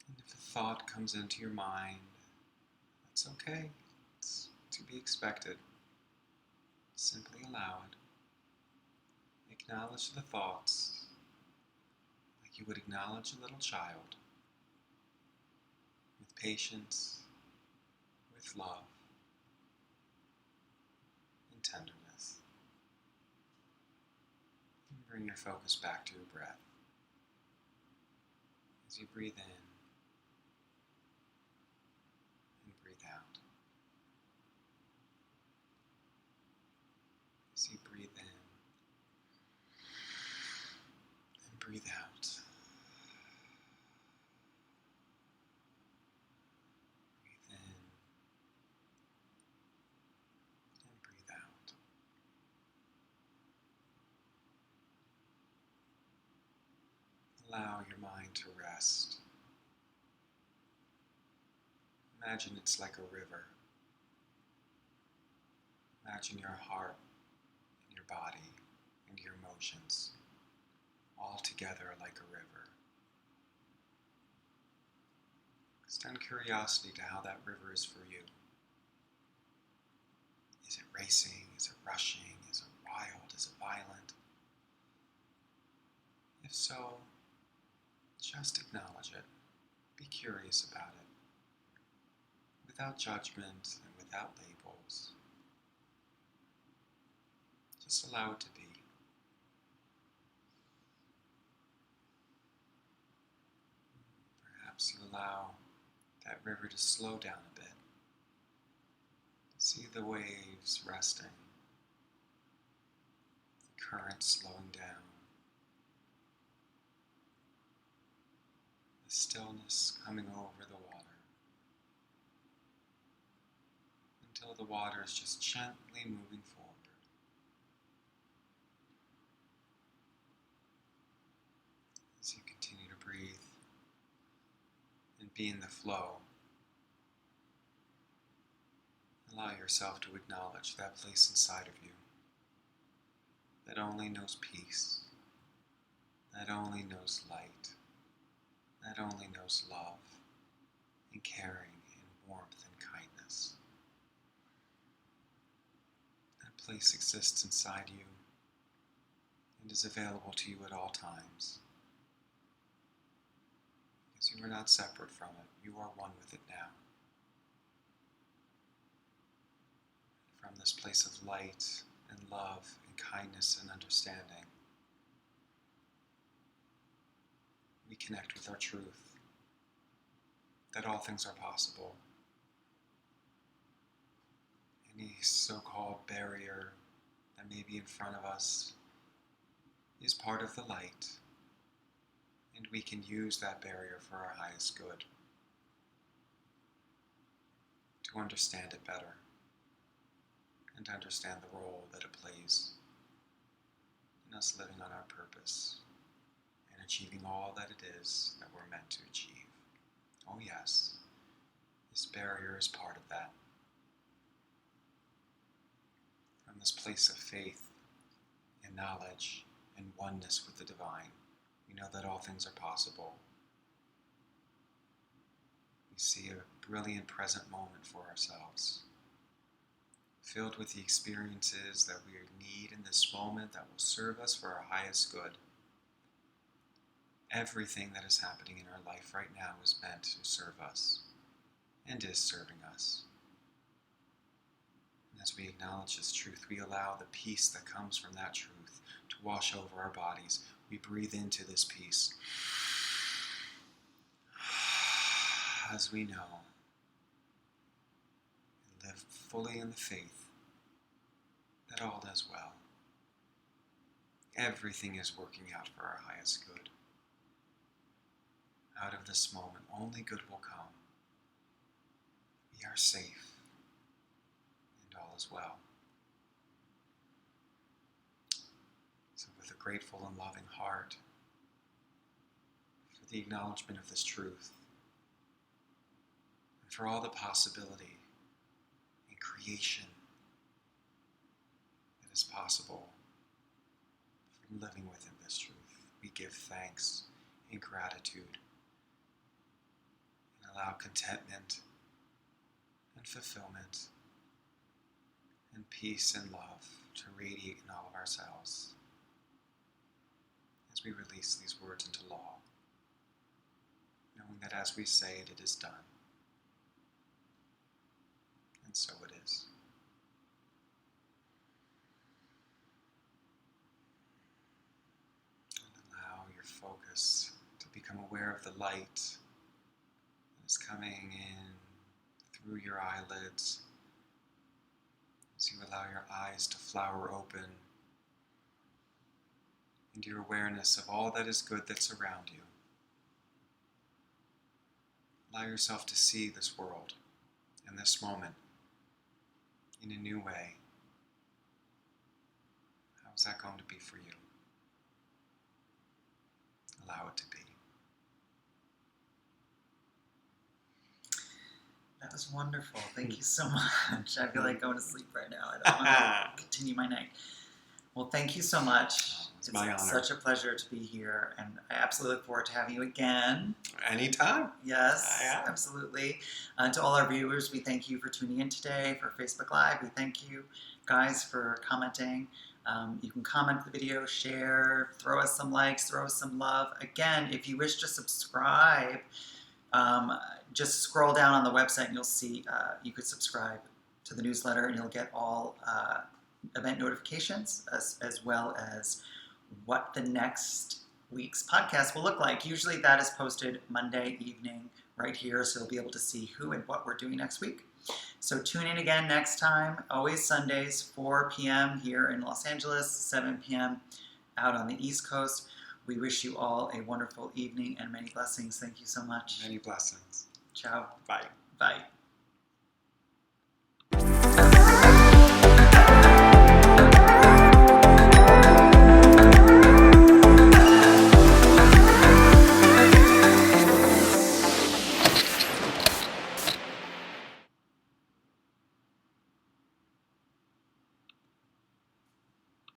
And if a thought comes into your mind, that's okay. It's to be expected. Simply allow it. Acknowledge the thoughts like you would acknowledge a little child, with patience, with love, and tenderness. And bring your focus back to your breath. As you breathe in and breathe out. As you breathe in and breathe out. Breathe in and breathe out. Allow your mind to rest. Imagine it's like a river. Imagine your heart and your body and your emotions all together like a river. Extend curiosity to how that river is for you. Is it racing? Is it rushing? Is it wild? Is it violent? If so, just acknowledge it. Be curious about it. Without judgment and without labels. Just allow it to be. Perhaps you allow that river to slow down a bit. See the waves resting, the current slowing down, the stillness coming over the water, until the water is just gently moving forward. As you continue to breathe and be in the flow, allow yourself to acknowledge that place inside of you that only knows peace, that only knows light, that only knows love and caring and warmth and kindness. That place exists inside you and is available to you at all times. Because you are not separate from it, you are one with it now. From this place of light and love and kindness and understanding, we connect with our truth, that all things are possible. Any so-called barrier that may be in front of us is part of the light, and we can use that barrier for our highest good, to understand it better, and to understand the role that it plays in us living on our purpose and achieving all that it is that we're meant to achieve. Oh yes, this barrier is part of that. From this place of faith and knowledge and oneness with the divine, we know that all things are possible. We see a brilliant present moment for ourselves, filled with the experiences that we need in this moment that will serve us for our highest good. Everything that is happening in our life right now is meant to serve us and is serving us. And as we acknowledge this truth, we allow the peace that comes from that truth to wash over our bodies. We breathe into this peace as we know and live fully in the faith that all is well. Everything is working out for our highest good. out of this moment, only good will come. We are safe, and all is well. So with a grateful and loving heart for the acknowledgement of this truth, and for all the possibility and creation that is possible from living within this truth, we give thanks and gratitude and allow contentment and fulfillment and peace and love to radiate in all of ourselves as we release these words into law, knowing that as we say it, it is done. And so it is. And allow your focus to become aware of the light that is coming in through your eyelids as you allow your eyes to flower open and your awareness of all that is good that's around you. Allow yourself to see this world and this moment in a new way. How is that going to be for you? Allow it to be. That was wonderful. Thank you so much. I feel like going to sleep right now. I don't want to continue my night. Well, thank you so much. It's my honor. Such a pleasure to be here, and I absolutely look forward to having you again. Anytime. Yes, Yeah. absolutely. To all our viewers, we thank you for tuning in today for Facebook Live. We thank you guys for commenting. You can comment the video, share, throw us some likes, throw us some love. Again, if you wish to subscribe, just scroll down on the website and you'll see you could subscribe to the newsletter and you'll get all event notifications as well as what the next week's podcast will look like. Usually that is posted Monday evening right here, so you'll be able to see who and what we're doing next week. So tune in again next time, always Sundays, 4 p.m. here in Los Angeles, 7 p.m. out on the East Coast. We wish you all a wonderful evening and many blessings. Thank you so much. Many blessings. Ciao. Bye. Bye.